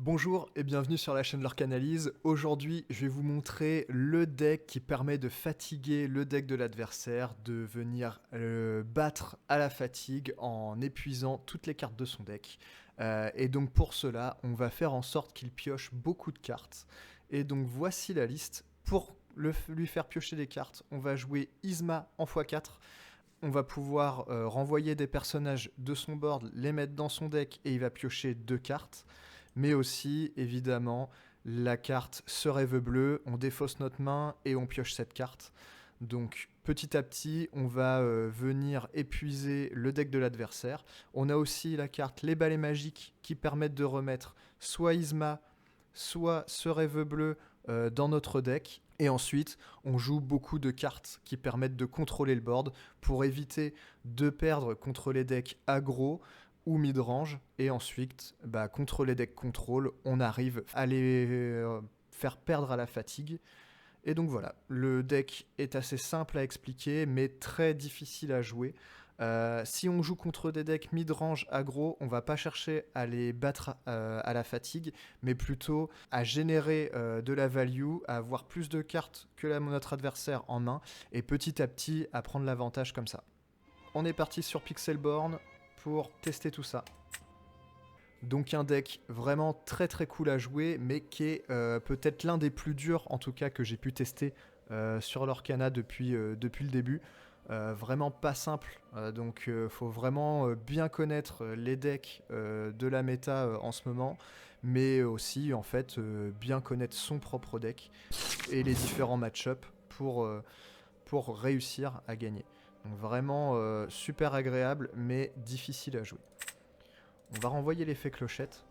Bonjour et bienvenue sur la chaîne L'Orcanalyse. Aujourd'hui, je vais vous montrer le deck qui permet de fatiguer le deck de l'adversaire, de venir le battre à la fatigue en épuisant toutes les cartes de son deck. Et donc pour cela, on va faire en sorte qu'il pioche beaucoup de cartes. Et donc voici la liste. Pour lui faire piocher des cartes, on va jouer Yzma en x4. On va pouvoir renvoyer des personnages de son board, les mettre dans son deck et il va piocher 2 cartes. Mais aussi, évidemment, la carte Ce rêve bleu, on défausse notre main et on pioche cette carte. Donc petit à petit, on va venir épuiser le deck de l'adversaire. On a aussi la carte Les balais magiques qui permettent de remettre soit Yzma, soit Ce rêve bleu dans notre deck. Et ensuite, on joue beaucoup de cartes qui permettent de contrôler le board pour éviter de perdre contre les decks aggro ou mid-range. Et ensuite, contre les decks contrôle, on arrive à les faire perdre à la fatigue. Et donc voilà, le deck est assez simple à expliquer, mais très difficile à jouer. Si on joue contre des decks mid-range aggro, on va pas chercher à les battre à la fatigue, mais plutôt à générer de la value, à avoir plus de cartes que notre adversaire en main, et petit à petit à prendre l'avantage comme ça. On est parti sur Pixelborn pour tester tout ça. Donc un deck vraiment très très cool à jouer, mais qui est peut-être l'un des plus durs, en tout cas que j'ai pu tester sur l'Orcana depuis le début. Vraiment pas simple, donc faut vraiment bien connaître les decks de la méta en ce moment, mais aussi en fait bien connaître son propre deck et les différents match-up pour réussir à gagner. Donc vraiment super agréable, mais difficile à jouer. On va renvoyer l'effet clochette.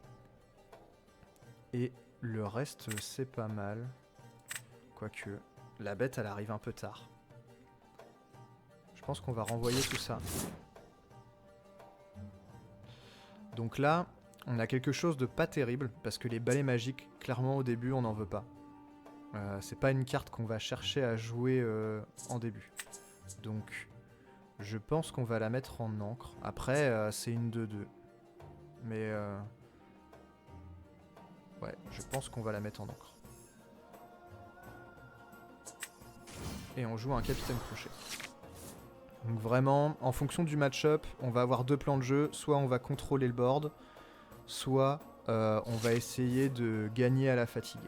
Et le reste, c'est pas mal. Quoique, la bête, elle arrive un peu tard. Je pense qu'on va renvoyer tout ça. Donc là, on a quelque chose de pas terrible, parce que les balais magiques, clairement au début, on n'en veut pas. C'est pas une carte qu'on va chercher à jouer en début. Donc, je pense qu'on va la mettre en encre. Après, c'est une 2-2. Mais ouais, je pense qu'on va la mettre en encre. Et on joue un capitaine crochet. Donc vraiment, en fonction du match-up, on va avoir deux plans de jeu. Soit on va contrôler le board, soit on va essayer de gagner à la fatigue.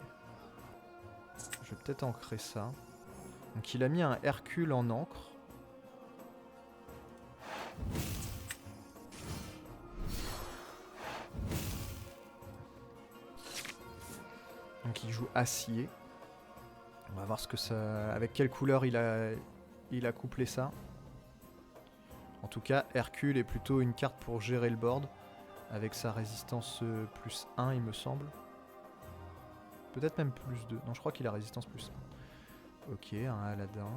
Je vais peut-être ancrer ça. Donc il a mis un Hercule en encre. Donc il joue acier. On va voir ce que ça, avec quelle couleur il a couplé ça. En tout cas, Hercule est plutôt une carte pour gérer le board, avec sa résistance plus 1, il me semble. Peut-être même plus 2. Non, je crois qu'il a résistance plus 1. Ok, un Aladdin.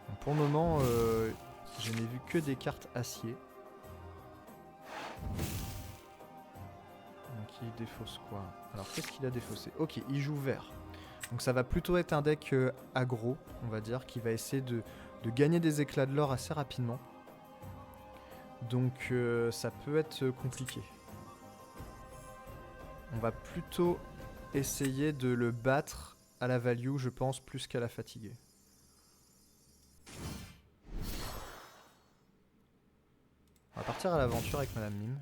Donc pour le moment, je n'ai vu que des cartes acier. Donc il défausse quoi? Alors qu'est-ce qu'il a défaussé? Ok, il joue vert. Donc ça va plutôt être un deck aggro, on va dire, qui va essayer de gagner des éclats de l'or assez rapidement. Donc ça peut être compliqué. On va plutôt essayer de le battre à la value, je pense, plus qu'à la fatiguer. On va partir à l'aventure avec Madame Mime.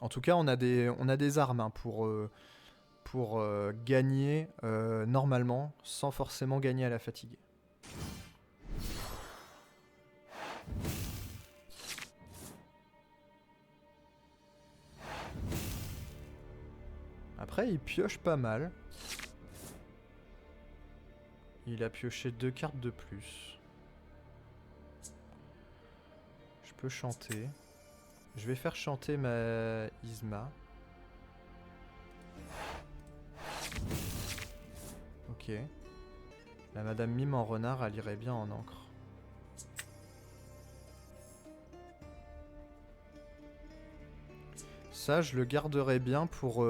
En tout cas, on a des armes hein, pour gagner normalement, sans forcément gagner à la fatigue. Après, il pioche pas mal. Il a pioché 2 cartes de plus. Je peux chanter. Je vais faire chanter ma Yzma. Ok. La Madame Mime en renard, elle irait bien en encre. Ça, je le garderai bien pour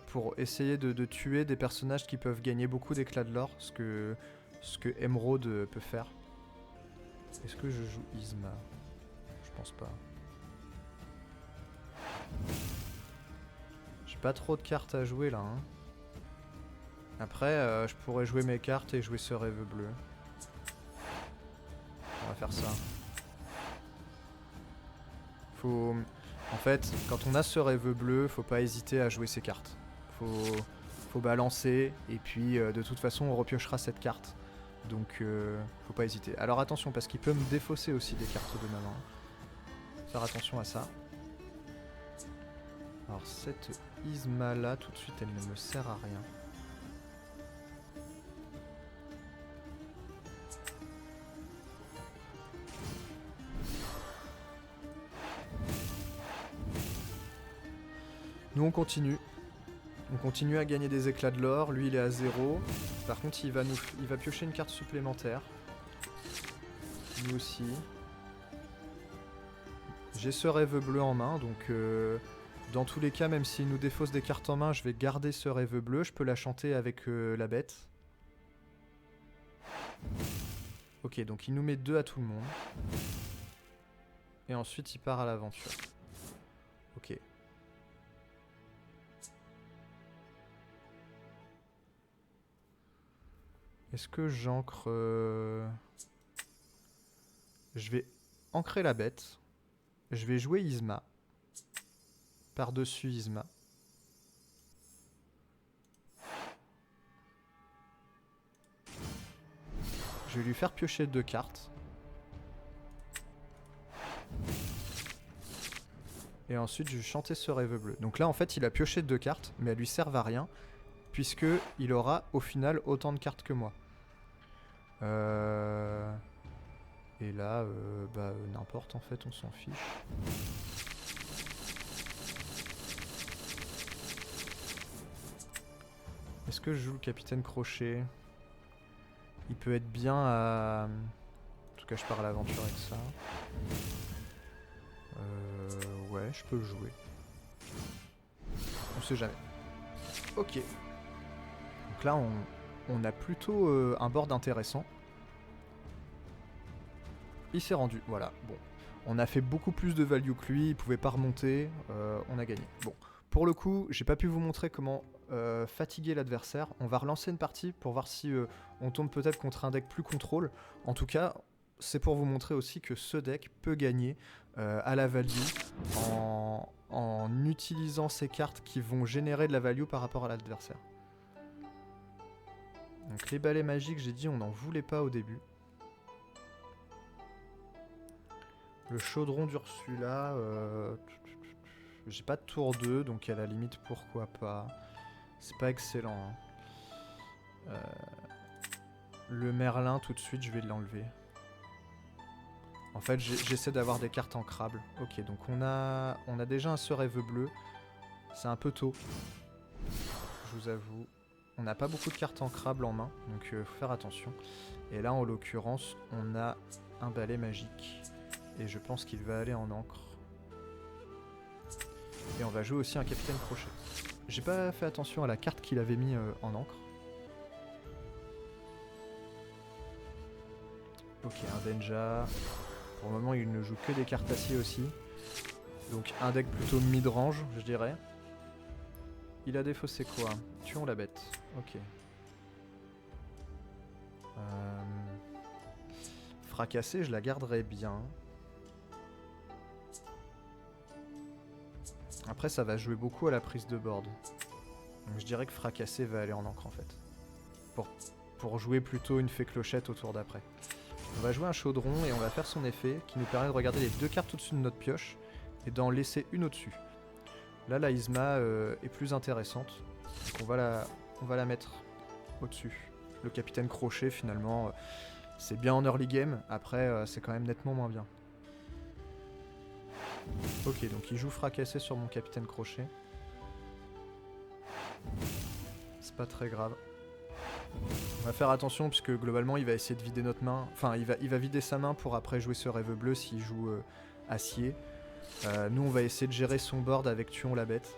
pour essayer de tuer des personnages qui peuvent gagner beaucoup d'éclats de l'or, ce que Emerald peut faire. Est-ce que je joue Yzma? Je pense pas. J'ai pas trop de cartes à jouer là. Hein. Après, je pourrais jouer mes cartes et jouer ce rêve bleu. On va faire ça. Faut... En fait, quand on a ce rêve bleu, faut pas hésiter à jouer ses cartes. Faut balancer, et puis de toute façon on repiochera cette carte. Donc faut pas hésiter. Alors attention, parce qu'il peut me défausser aussi des cartes de ma main. Faire attention à ça. Alors cette Yzma là, tout de suite elle ne me sert à rien. Nous on continue. On continue à gagner des éclats de l'or. Lui il est à 0. Par contre il va piocher une carte supplémentaire. Nous aussi. J'ai ce rêve bleu en main, donc dans tous les cas, même s'il nous défausse des cartes en main, je vais garder ce rêve bleu. Je peux la chanter avec la bête. Ok, donc il nous met 2 à tout le monde. Et ensuite il part à l'aventure. Ok. Est-ce que j'ancre... Je vais ancrer la bête. Je vais jouer Yzma. Par-dessus Yzma. Je vais lui faire piocher 2 cartes. Et ensuite je vais chanter ce rêve bleu. Donc là en fait il a pioché 2 cartes, mais elles lui servent à rien. Puisque il aura au final autant de cartes que moi. Et là, n'importe en fait, on s'en fiche. Est-ce que je joue le capitaine Crochet? Il peut être bien à... En tout cas, je pars à l'aventure avec ça. Ouais, je peux le jouer. On sait jamais. Ok. Donc là, on a plutôt un board intéressant. Il s'est rendu, voilà. Bon, on a fait beaucoup plus de value que lui, il pouvait pas remonter, on a gagné. Bon, pour le coup, j'ai pas pu vous montrer comment fatiguer l'adversaire. On va relancer une partie pour voir si on tombe peut-être contre un deck plus contrôle. En tout cas, c'est pour vous montrer aussi que ce deck peut gagner à la value en utilisant ces cartes qui vont générer de la value par rapport à l'adversaire. Donc les balais magiques, j'ai dit on n'en voulait pas au début. Le chaudron d'Ursula, j'ai pas de tour 2, donc à la limite pourquoi pas. C'est pas excellent. Hein. Le Merlin, tout de suite, je vais l'enlever. En fait, j'essaie d'avoir des cartes ancrables. Ok, donc on a déjà un ce rêve bleu. C'est un peu tôt, je vous avoue. On n'a pas beaucoup de cartes ancrables en main, donc faut faire attention. Et là, en l'occurrence, on a un balai magique. Et je pense qu'il va aller en encre. Et on va jouer aussi un capitaine crochet. J'ai pas fait attention à la carte qu'il avait mis en encre. Ok, un Denja. Pour le moment, il ne joue que des cartes acier aussi. Donc un deck plutôt mid-range, je dirais. Il a défaussé quoi? Tuons la bête. Ok. Fracassé, je la garderai bien. Après, ça va jouer beaucoup à la prise de board. Donc je dirais que Fracassé va aller en encre en fait. Pour jouer plutôt une fée clochette au tour d'après. On va jouer un chaudron et on va faire son effet qui nous permet de regarder les 2 cartes au-dessus de notre pioche et d'en laisser une au-dessus. Là, la Yzma est plus intéressante. Donc on va la mettre au-dessus. Le capitaine crochet finalement, c'est bien en early game. Après, c'est quand même nettement moins bien. Ok, donc il joue fracassé sur mon capitaine crochet. C'est pas très grave. On va faire attention puisque globalement il va essayer de vider notre main. Enfin, il va vider sa main pour après jouer ce rêve bleu s'il joue acier. Nous on va essayer de gérer son board avec tuons la bête.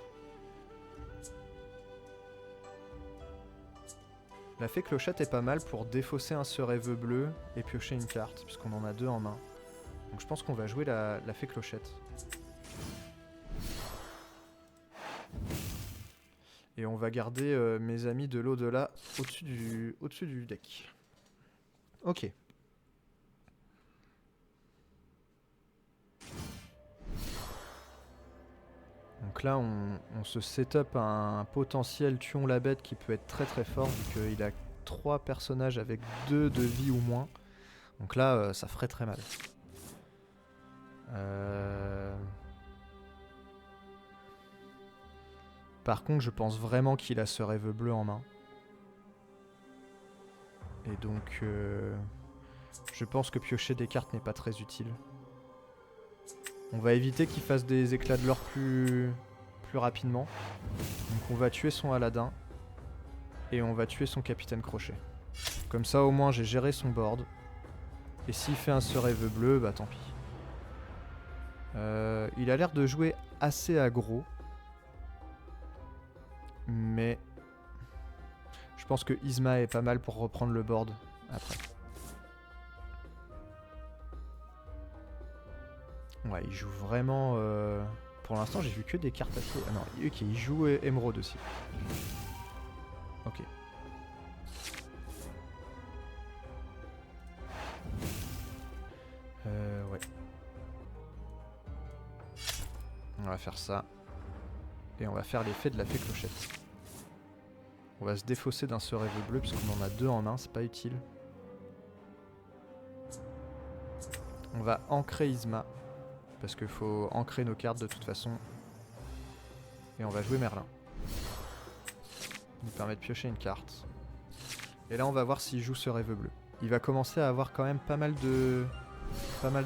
La fée clochette est pas mal pour défausser un ce rêve bleu et piocher une carte puisqu'on en a 2 en main. Donc je pense qu'on va jouer la fée clochette. Et on va garder mes amis de l'au-delà au-dessus du deck. Ok. Donc là, on se setup un potentiel Tuon la bête qui peut être très très fort vu qu'il a 3 personnages avec 2 de vie ou moins. Donc là, ça ferait très mal. Par contre, je pense vraiment qu'il a ce rêve bleu en main. Et donc, je pense que piocher des cartes n'est pas très utile. On va éviter qu'il fasse des éclats de l'or plus rapidement. Donc on va tuer son Aladdin. Et on va tuer son Capitaine Crochet. Comme ça, au moins, j'ai géré son board. Et s'il fait un ce rêve bleu, bah tant pis. Il a l'air de jouer assez aggro. Mais je pense que Yzma est pas mal pour reprendre le board après. Ouais, il joue vraiment... Pour l'instant, j'ai vu que des cartes assez... Ah non, ok, il joue Émeraude aussi. Ok. Ouais. On va faire ça. Et on va faire l'effet de la fée clochette. On va se défausser d'un ce rêve bleu puisqu'on en a 2 en main, c'est pas utile. On va ancrer Yzma. Parce qu'il faut ancrer nos cartes de toute façon. Et on va jouer Merlin. Ça nous permet de piocher une carte. Et là on va voir s'il joue ce rêve bleu. Il va commencer à avoir quand même pas mal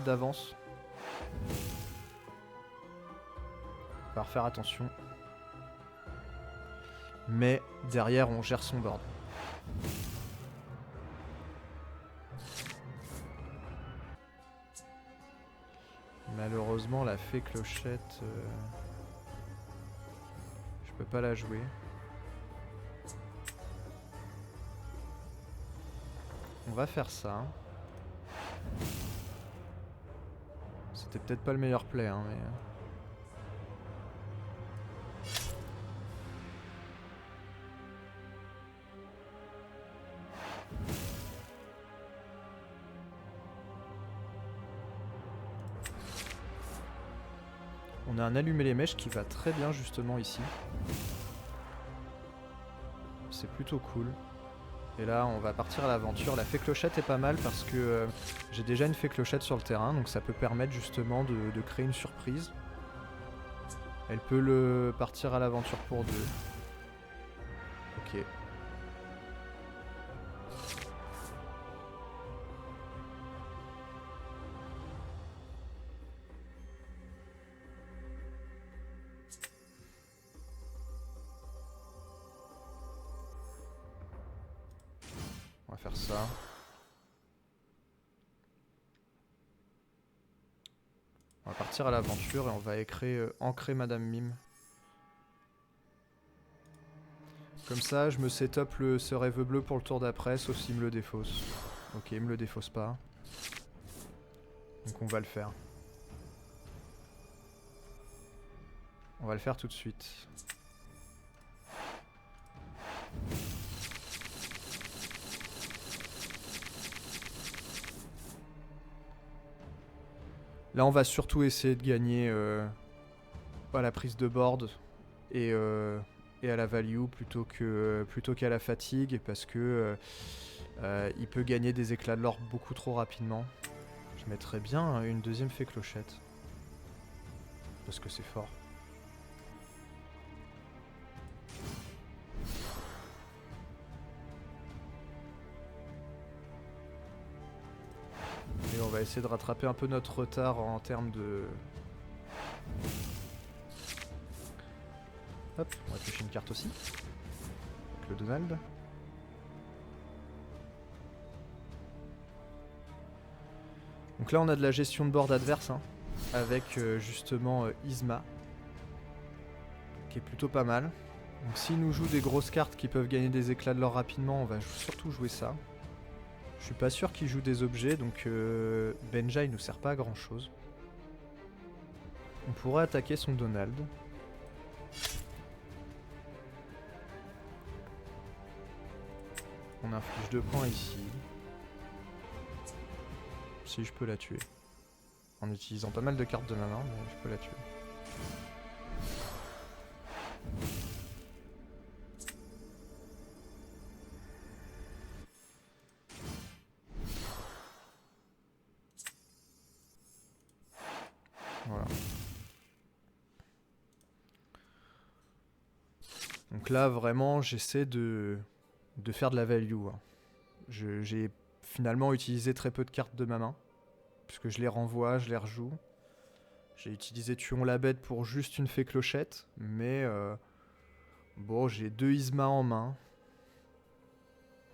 d'avance. On va faire attention. Mais derrière on gère son board. Malheureusement la fée clochette, je peux pas la jouer. On va faire ça. C'était peut-être pas le meilleur play, hein, mais... On a un allumer les mèches qui va très bien justement ici. C'est plutôt cool. Et là on va partir à l'aventure. La fée clochette est pas mal parce que j'ai déjà une fée clochette sur le terrain. Donc ça peut permettre justement de créer une surprise. Elle peut partir à l'aventure pour 2. Ok. On va faire ça. On va partir à l'aventure et on va ancrer Madame Mime. Comme ça, je me setup ce rêve bleu pour le tour d'après, sauf s'il me le défausse. Ok, il me le défausse pas. Donc on va le faire. On va le faire tout de suite. Là, on va surtout essayer de gagner à la prise de board et à la value plutôt qu'à la fatigue, parce que il peut gagner des éclats de l'or beaucoup trop rapidement. Je mettrais bien une deuxième fée clochette. Parce que c'est fort. Et on va essayer de rattraper un peu notre retard en termes de... Hop, on va piocher une carte aussi. Avec le Donald. Donc là on a de la gestion de board adverse, hein, avec justement Yzma, qui est plutôt pas mal. Donc s'il nous joue des grosses cartes qui peuvent gagner des éclats de l'or rapidement, on va surtout jouer ça. Je suis pas sûr qu'il joue des objets, donc Benja il nous sert pas à grand chose. On pourrait attaquer son Donald. On inflige 2 points ici. Si je peux la tuer. En utilisant pas mal de cartes de ma main, mais je peux la tuer. Voilà. Donc là, vraiment, j'essaie de faire de la value. Hein. J'ai finalement utilisé très peu de cartes de ma main. Puisque je les renvoie, je les rejoue. J'ai utilisé Tuons la bête pour juste une fée clochette. Mais bon, j'ai 2 Yzma en main.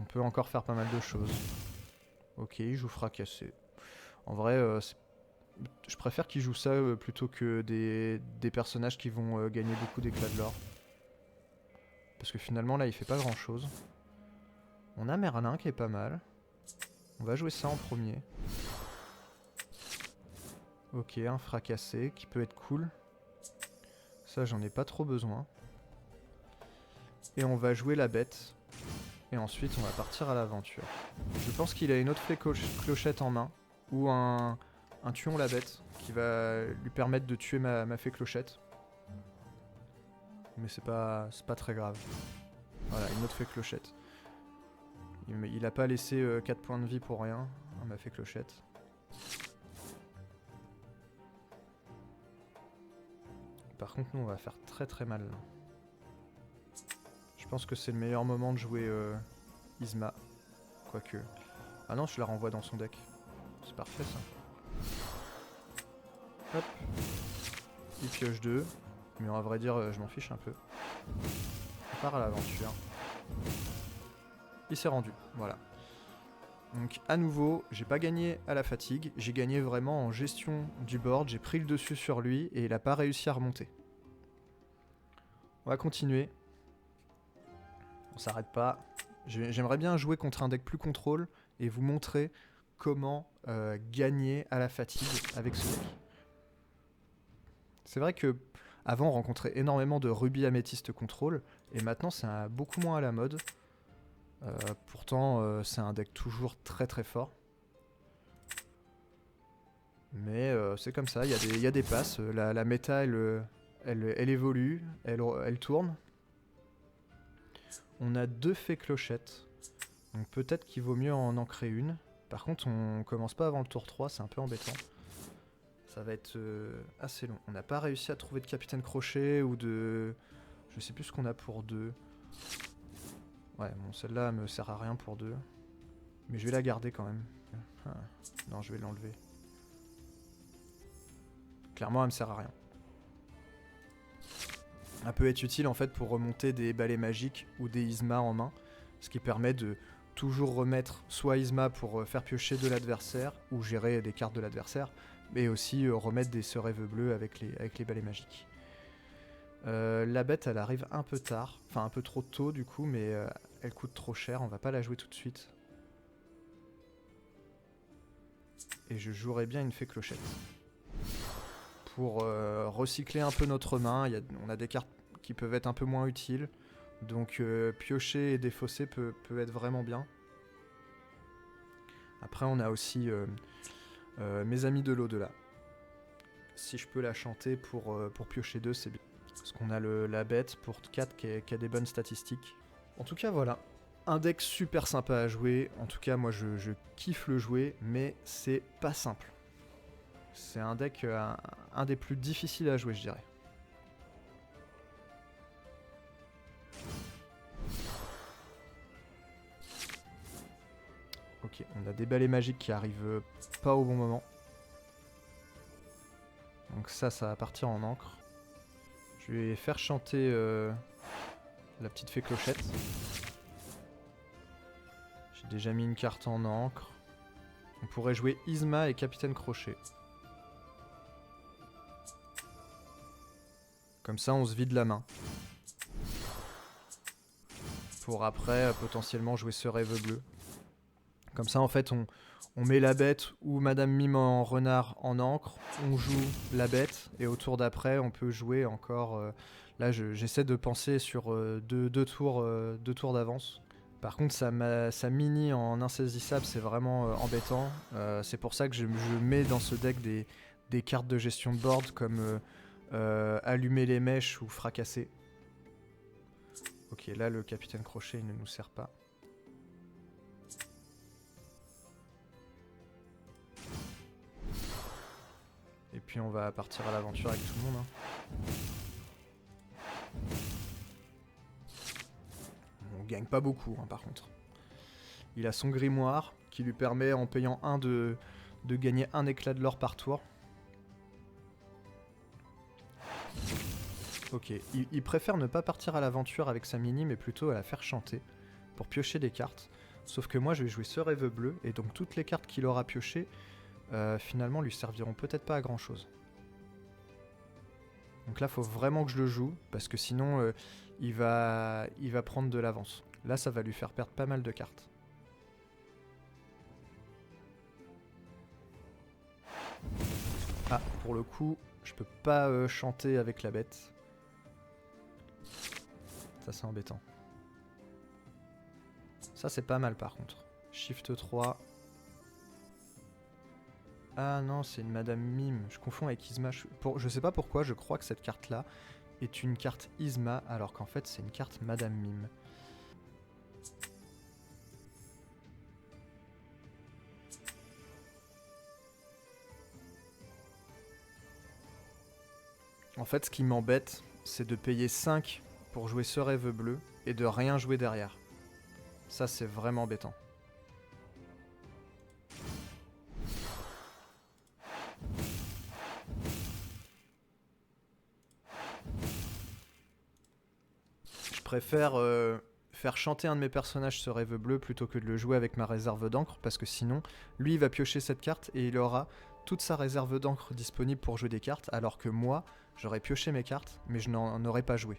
On peut encore faire pas mal de choses. Ok, il joue fracassé. En vrai, je préfère qu'il joue ça plutôt que des personnages qui vont gagner beaucoup d'éclat de l'or. Parce que finalement, là, il fait pas grand chose. On a Merlin qui est pas mal. On va jouer ça en premier. Ok, un fracassé qui peut être cool. Ça, j'en ai pas trop besoin. Et on va jouer la bête. Et ensuite, on va partir à l'aventure. Je pense qu'il a une autre fée clochette en main. Ou un tuons la bête qui va lui permettre de tuer ma fée clochette. Mais c'est pas très grave. Voilà, une autre fée clochette. Il a pas laissé 4 points de vie pour rien. Ma fée clochette. Par contre, nous, on va faire très très mal. Là. Je pense que c'est le meilleur moment de jouer Yzma. Quoique. Ah non, je la renvoie dans son deck. C'est parfait ça. Hop. Il pioche 2. Mais à vrai dire, je m'en fiche un peu. On part à l'aventure. Il s'est rendu. Voilà. Donc à nouveau, j'ai pas gagné à la fatigue, j'ai gagné vraiment en gestion du board, j'ai pris le dessus sur lui et il a pas réussi à remonter. On va continuer. On s'arrête pas. J'aimerais bien jouer contre un deck plus contrôle et vous montrer comment gagner à la fatigue avec ce deck. C'est vrai que avant on rencontrait énormément de rubis améthyste contrôle et maintenant c'est beaucoup moins à la mode. Pourtant, c'est un deck toujours très très fort. Mais c'est comme ça, il y a des passes. La méta, elle évolue, elle tourne. On a 2 fées clochettes. Donc peut-être qu'il vaut mieux en créer une. Par contre, on commence pas avant le tour 3, c'est un peu embêtant. Ça va être assez long. On n'a pas réussi à trouver de capitaine crochet ou de... Je sais plus ce qu'on a pour 2. Ouais, bon, celle-là me sert à rien pour 2. Mais je vais la garder quand même. Ah, non, je vais l'enlever. Clairement, elle me sert à rien. Elle peut être utile en fait pour remonter des balais magiques ou des Yzma en main. Ce qui permet de toujours remettre soit Yzma pour faire piocher de l'adversaire ou gérer des cartes de l'adversaire. Mais aussi remettre des rêves bleus avec les balais magiques. La bête, elle arrive un peu tard. Enfin, un peu trop tôt du coup, mais... elle coûte trop cher, on va pas la jouer tout de suite. Et je jouerais bien une fée clochette. Pour recycler un peu notre main, on a des cartes qui peuvent être un peu moins utiles. Donc piocher et défausser peut être vraiment bien. Après on a aussi mes amis de l'au-delà. Si je peux la chanter pour piocher 2, c'est bien. Parce qu'on a la bête pour 4 qui a des bonnes statistiques. En tout cas, voilà. Un deck super sympa à jouer. En tout cas, moi, je kiffe le jouer, mais c'est pas simple. C'est un deck un des plus difficiles à jouer, je dirais. Ok, on a des balais magiques qui arrivent pas au bon moment. Donc ça va partir en encre. Je vais faire chanter la petite fée clochette. J'ai déjà mis une carte en encre. On pourrait jouer Yzma et Capitaine Crochet. Comme ça, on se vide la main. Pour après, potentiellement, jouer ce rêve bleu. Comme ça, en fait, on met la bête ou Madame Mime en renard en ancre, on joue la bête, et au tour d'après, on peut jouer encore... là, j'essaie de penser sur deux tours d'avance. Par contre, sa mini en insaisissable, c'est vraiment embêtant. C'est pour ça que je mets dans ce deck des cartes de gestion de board comme allumer les mèches ou fracasser. Ok, là, le capitaine Crochet, il ne nous sert pas. Et puis on va partir à l'aventure avec tout le monde. On gagne pas beaucoup par contre. Il a son grimoire qui lui permet en payant 1 de gagner un éclat de l'or par tour. Ok, il préfère ne pas partir à l'aventure avec sa mini mais plutôt à la faire chanter pour piocher des cartes. Sauf que moi je vais jouer ce rêve bleu et donc toutes les cartes qu'il aura piochées finalement lui serviront peut-être pas à grand chose. Donc là faut vraiment que je le joue parce que sinon il va prendre de l'avance. Là ça va lui faire perdre pas mal de cartes. Ah, pour le coup je peux pas chanter avec la bête. Ça c'est embêtant. Ça c'est pas mal par contre. Shift 3. Ah non, c'est une Madame Mime. Je confonds avec Yzma. Je sais pas pourquoi, je crois que cette carte-là est une carte Yzma, alors qu'en fait c'est une carte Madame Mime. En fait, ce qui m'embête, c'est de payer 5 pour jouer ce rêve bleu et de rien jouer derrière. Ça, c'est vraiment embêtant. Je préfère faire chanter un de mes personnages ce rêve bleu plutôt que de le jouer avec ma réserve d'encre, parce que sinon, lui, il va piocher cette carte et il aura toute sa réserve d'encre disponible pour jouer des cartes, alors que moi, j'aurais pioché mes cartes, mais je n'en aurais pas joué.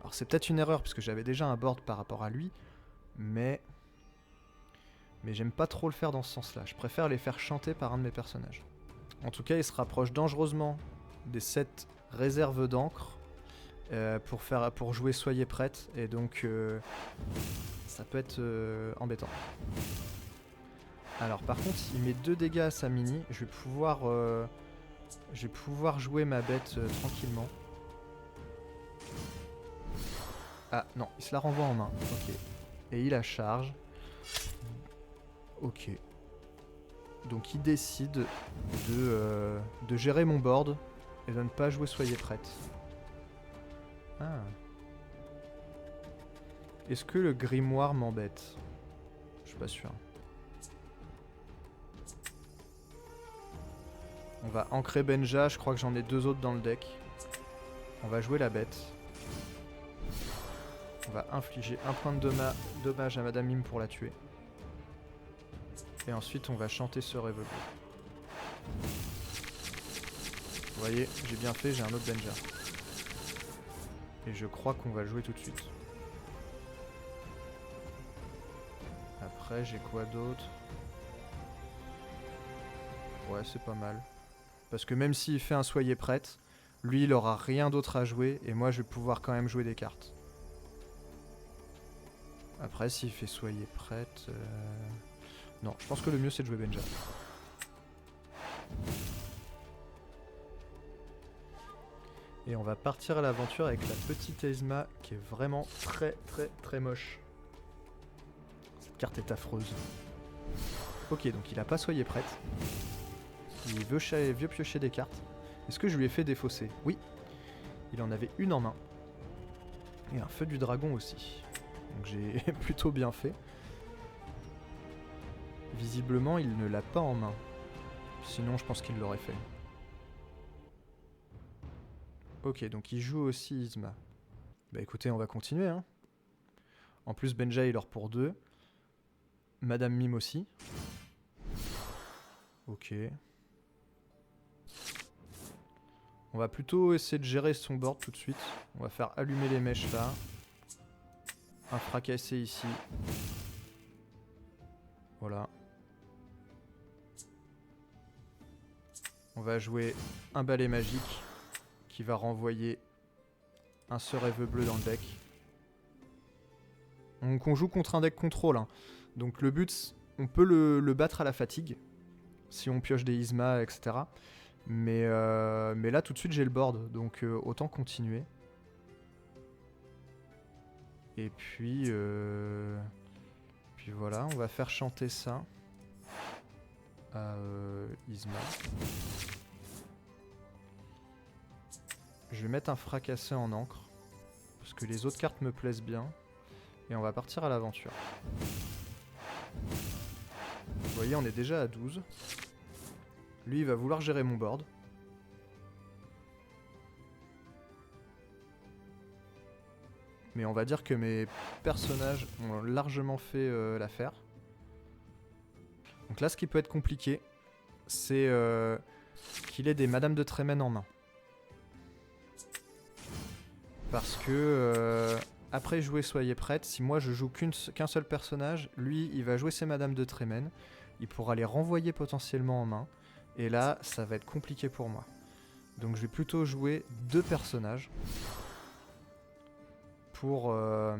Alors c'est peut-être une erreur, puisque j'avais déjà un board par rapport à lui, mais j'aime pas trop le faire dans ce sens-là. Je préfère les faire chanter par un de mes personnages. En tout cas, il se rapproche dangereusement des 7 réserves d'encre pour jouer Soyez prête, et donc ça peut être embêtant. Alors par contre, il met 2 dégâts à sa mini, je vais pouvoir jouer ma bête tranquillement. Ah non, il se la renvoie en main, ok. Et il la charge. Ok. Donc il décide de gérer mon board et de ne pas jouer Soyez prête. Ah. Est-ce que le grimoire m'embête? Je suis pas sûr. On va ancrer Benja, je crois que j'en ai 2 autres dans le deck. On va jouer la bête. On va infliger un point de dommage à Madame Mime pour la tuer. Et ensuite on va chanter ce rêve bleu. Vous voyez, j'ai bien fait, j'ai un autre Benja. Et je crois qu'on va le jouer tout de suite. Après, j'ai quoi d'autre? Ouais, c'est pas mal. Parce que même s'il fait un Soyez prête, lui il aura rien d'autre à jouer et moi je vais pouvoir quand même jouer des cartes. Après, s'il fait Soyez prête... Non, je pense que le mieux c'est de jouer Benja. Et on va partir à l'aventure avec la petite Yzma qui est vraiment très moche. Cette carte est affreuse. Ok, donc il a pas Soyez prête. Il veut piocher des cartes. Est-ce que je lui ai fait défausser? Oui. Il en avait une en main. Et un feu du dragon aussi. Donc j'ai plutôt bien fait. Visiblement, il ne l'a pas en main. Sinon, je pense qu'il l'aurait fait. Ok, donc il joue aussi Yzma. Bah écoutez, on va continuer. Hein. En plus, Benja, il leur pour 2. Madame Mime aussi. Ok. On va plutôt essayer de gérer son board tout de suite. On va faire allumer les mèches là. Un fracassé ici. Voilà. On va jouer un balai magique qui va renvoyer un sort rêve bleu dans le deck. Donc on joue contre un deck contrôle. Hein. Donc le but, on peut le battre à la fatigue. Si on pioche des Yzma, etc. Mais là tout de suite j'ai le board. Donc autant continuer. Et puis voilà, on va faire chanter ça à Yzma. Je vais mettre un fracasseur en encre. Parce que les autres cartes me plaisent bien. Et on va partir à l'aventure. Vous voyez, on est déjà à 12. Lui, il va vouloir gérer mon board. Mais on va dire que mes personnages ont largement fait l'affaire. Donc là, ce qui peut être compliqué, c'est qu'il ait des Madame de Trémène en main. Parce que après jouer Soyez prête, si moi je joue qu'un seul personnage, lui il va jouer ses Madame de Trémène, il pourra les renvoyer potentiellement en main, et là ça va être compliqué pour moi. Donc je vais plutôt jouer 2 personnages pour en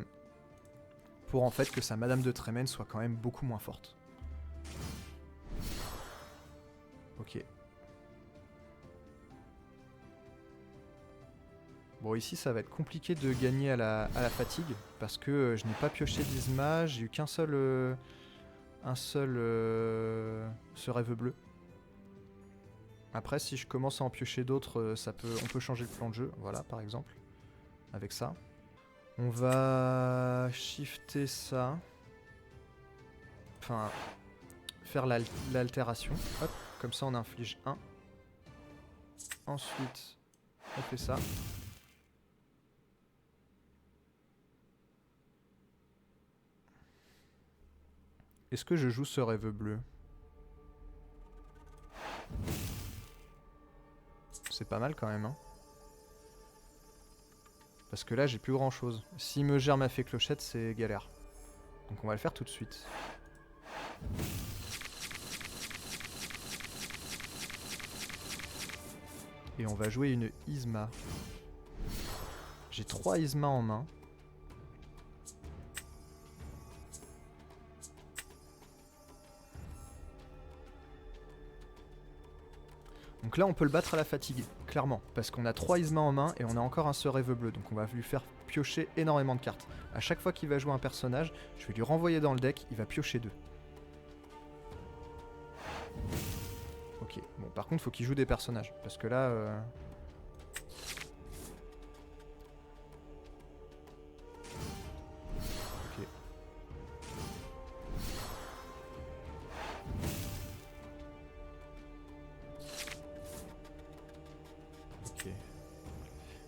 fait que sa Madame de Trémène soit quand même beaucoup moins forte. Ok. Bon, ici ça va être compliqué de gagner à la fatigue parce que je n'ai pas pioché d'Yzma, j'ai eu qu'un seul ce rêve bleu. Après, si je commence à en piocher d'autres, on peut changer le plan de jeu, voilà par exemple, avec ça. On va shifter ça, enfin faire l'altération, hop, comme ça on inflige 1. Ensuite, on fait ça. Est-ce que je joue ce rêve bleu? C'est pas mal quand même, hein. Parce que là, j'ai plus grand chose. S'il me gère ma fée clochette, c'est galère. Donc on va le faire tout de suite. Et on va jouer une Yzma. J'ai 3 Yzma en main. Donc là on peut le battre à la fatigue, clairement, parce qu'on a 3 Yzma en main et on a encore un seul rêve bleu, donc on va lui faire piocher énormément de cartes. À chaque fois qu'il va jouer un personnage, je vais lui renvoyer dans le deck, il va piocher 2. Ok, bon par contre faut qu'il joue des personnages, parce que là... Ok.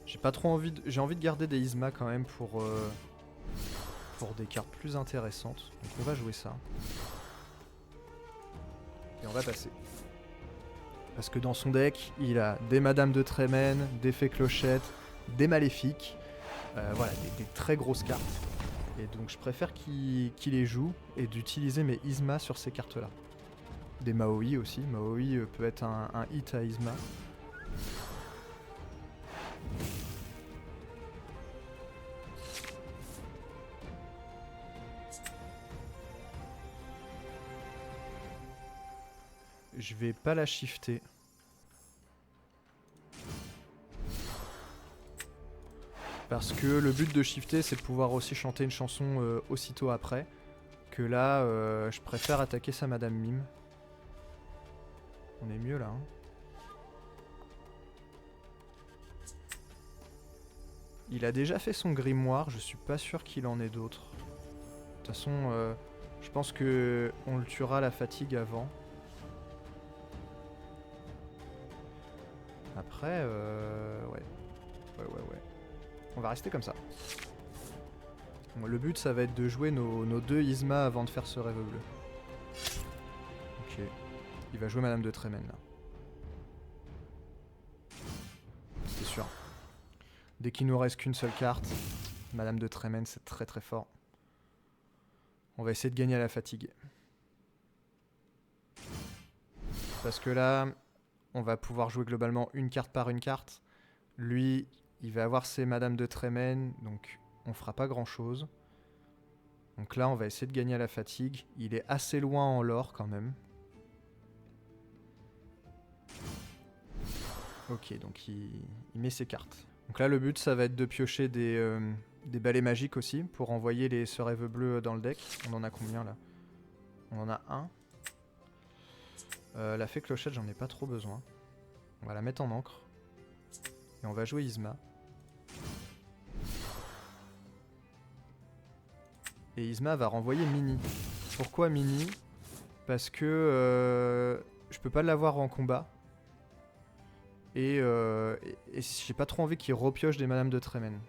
J'ai pas trop envie de... J'ai envie de garder des Yzma quand même pour des cartes plus intéressantes. Donc on va jouer ça. Et on va passer. Parce que dans son deck, il a des Madame de Trémène, des Fées Clochettes, des Maléfiques. Voilà, des très grosses cartes. Et donc je préfère qu'il les joue et d'utiliser mes Yzma sur ces cartes-là. Des Maoi aussi. Maoi peut être un hit à Yzma. Je vais pas la shifter. Parce que le but de shifter, c'est de pouvoir aussi chanter une chanson aussitôt après. Que là, je préfère attaquer sa Madame Mime. On est mieux là. Hein. Il a déjà fait son grimoire, je suis pas sûr qu'il en ait d'autres. De toute façon, je pense que on le tuera à la fatigue avant. Après, ouais. Ouais. On va rester comme ça. Bon, le but, ça va être de jouer nos 2 Yzma avant de faire ce rêve bleu. Ok. Il va jouer Madame de Trémène, là. C'est sûr. Dès qu'il nous reste qu'une seule carte, Madame de Trémène, c'est très très fort. On va essayer de gagner à la fatigue. Parce que là, on va pouvoir jouer globalement une carte par une carte. Lui, il va avoir ses Madame de Trémène, donc on fera pas grand chose. Donc là, on va essayer de gagner à la fatigue. Il est assez loin en lore quand même. Ok, donc il met ses cartes. Donc là, le but, ça va être de piocher des balais magiques aussi pour envoyer les sœurs rêves bleus dans le deck. On en a combien là? On en a un. La fée clochette, j'en ai pas trop besoin. On va la mettre en encre. Et on va jouer Yzma. Et Yzma va renvoyer Mini. Pourquoi Mini? Parce que je peux pas l'avoir en combat. Et j'ai pas trop envie qu'il repioche des Madame de Trémène.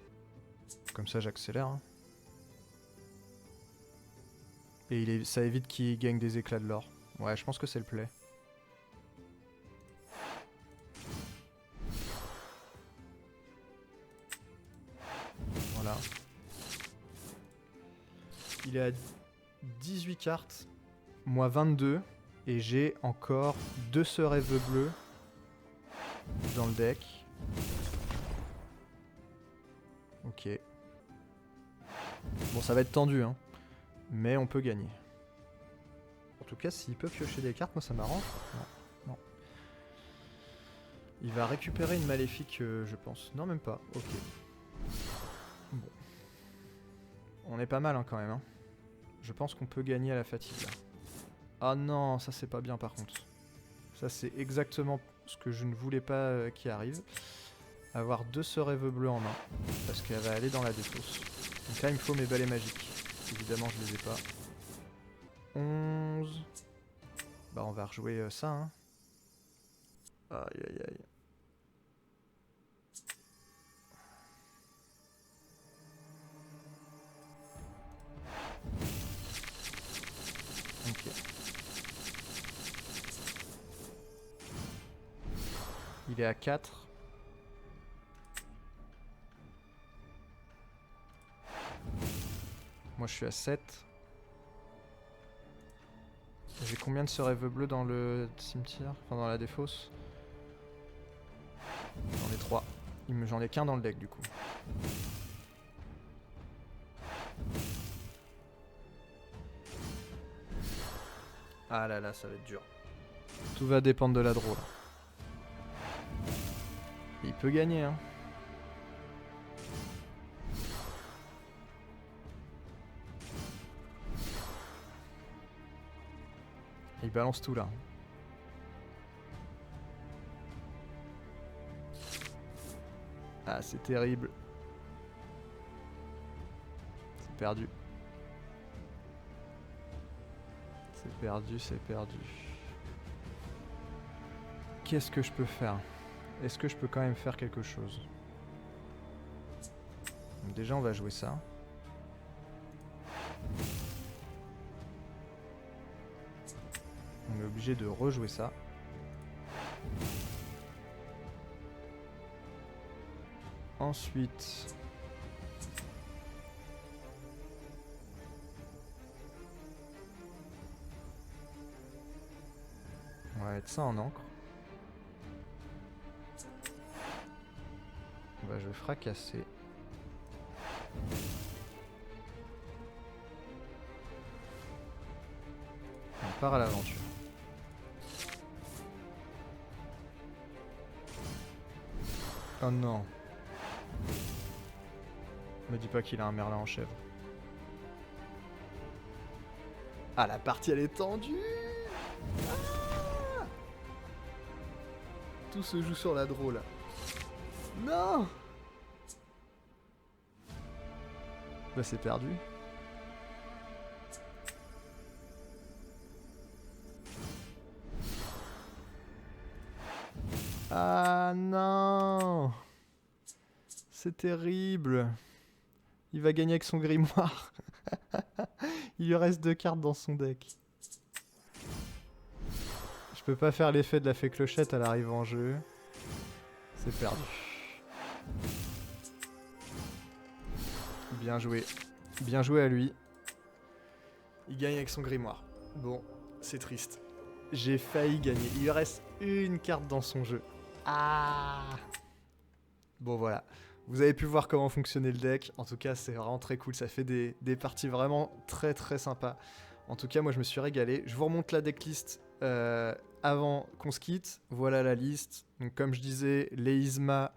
Comme ça, j'accélère. Hein. Et ça évite qu'il gagne des éclats de l'or. Ouais, je pense que c'est le play. Voilà. Il est à 18 cartes, moi 22. Et j'ai encore 2 sœurs rêves bleus dans le deck. Ok. Bon, ça va être tendu, hein. Mais on peut gagner. En tout cas, s'il peut piocher des cartes, moi ça m'arrange. Non. Il va récupérer une maléfique, je pense. Non, même pas. Ok. Bon. On est pas mal, hein, quand même. Hein. Je pense qu'on peut gagner à la fatigue, là. Ah non, ça c'est pas bien, par contre. Ça, c'est exactement ce que je ne voulais pas qui arrive. Avoir 2 sœurs rêves bleues en main. Parce qu'elle va aller dans la défausse. Donc là, il me faut mes balais magiques. Évidemment, je les ai pas. 11. Bah, on va rejouer ça, hein. Aïe, aïe, aïe. Ok. Il est à 4. Moi, je suis à 7. J'ai combien de ce rêve bleu dans le cimetière? Enfin, dans la défausse? J'en ai 3. J'en ai qu'un dans le deck, du coup. Ah là là, ça va être dur. Tout va dépendre de la draw, là. Il peut gagner, hein. Il balance tout, là. Ah, c'est terrible. C'est perdu. C'est perdu, c'est perdu. Qu'est-ce que je peux faire? Est-ce que je peux quand même faire quelque chose? Donc déjà, on va jouer ça. On est obligé de rejouer ça. Ensuite... on va mettre ça en encre. Bah, je vais fracasser. On part à l'aventure. Oh non. Me dis pas qu'il a un merlin en chèvre. Ah, la partie elle est tendue. Ah, tout se joue sur la draw là. Non. Bah c'est perdu. Ah non. C'est terrible. Il va gagner avec son grimoire. Il lui reste 2 cartes dans son deck. Je peux pas faire l'effet de la fée clochette à l'arrivée en jeu. C'est perdu. Bien joué. Bien joué à lui. Il gagne avec son grimoire. Bon, c'est triste. J'ai failli gagner. Il lui reste une carte dans son jeu. Ah. Bon voilà. Vous avez pu voir comment fonctionnait le deck. En tout cas, c'est vraiment très cool. Ça fait des parties vraiment très très sympas. En tout cas, moi je me suis régalé. Je vous remonte la decklist avant qu'on se quitte. Voilà la liste. Donc comme je disais, les Isma,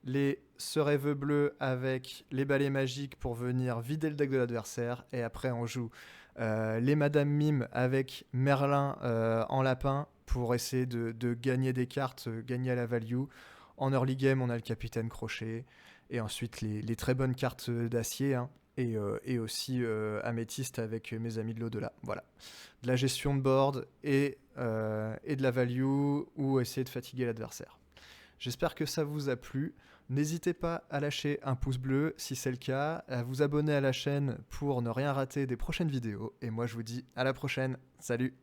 les Serèves bleus avec les balais magiques pour venir vider le deck de l'adversaire. Et après, on joue les Madame Mime avec Merlin en lapin pour essayer de gagner des cartes, gagner à la value. En early game, on a le Capitaine Crochet. Et ensuite, les très bonnes cartes d'acier. Hein, et aussi Améthyste avec mes amis de l'au-delà. Voilà. De la gestion de board et de la value ou essayer de fatiguer l'adversaire. J'espère que ça vous a plu. N'hésitez pas à lâcher un pouce bleu si c'est le cas, à vous abonner à la chaîne pour ne rien rater des prochaines vidéos. Et moi je vous dis à la prochaine. Salut!